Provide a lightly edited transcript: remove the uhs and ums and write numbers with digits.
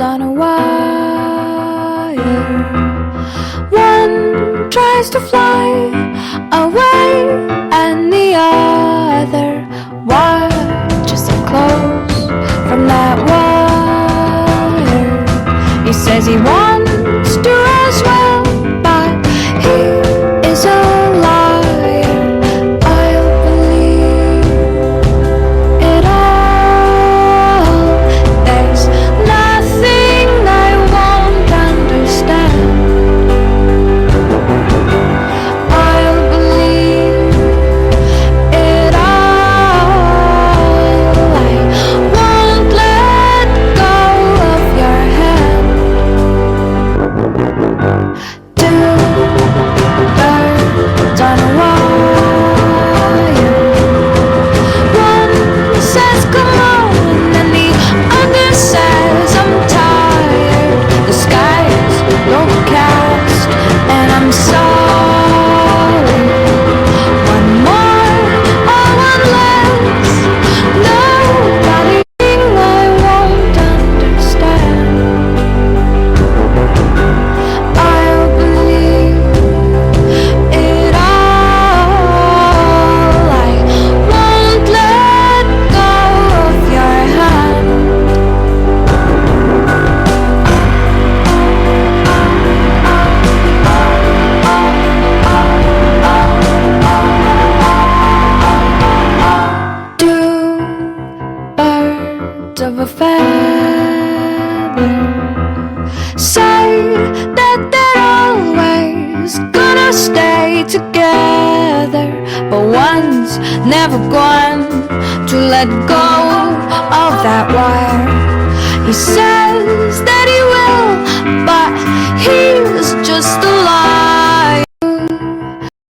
on a wire. One tries to fly away, and the other watches it close from that wire. He says he wants to as well, but he is a liar. I'll believe it all. There's nothing I won't understand. I'll believe it all. I won't let go of your hand. Two birds on a wire. One says come on, and the other says I'm tired. The sky is overcast, and I'm sorry. One more or one less, nobody I won't understand. I'll believe it all. I won't let go of your hand. Two birds of a feather say that they're always gonna stay together, but one's never going to let go of that wire. He says that he will, but he's just a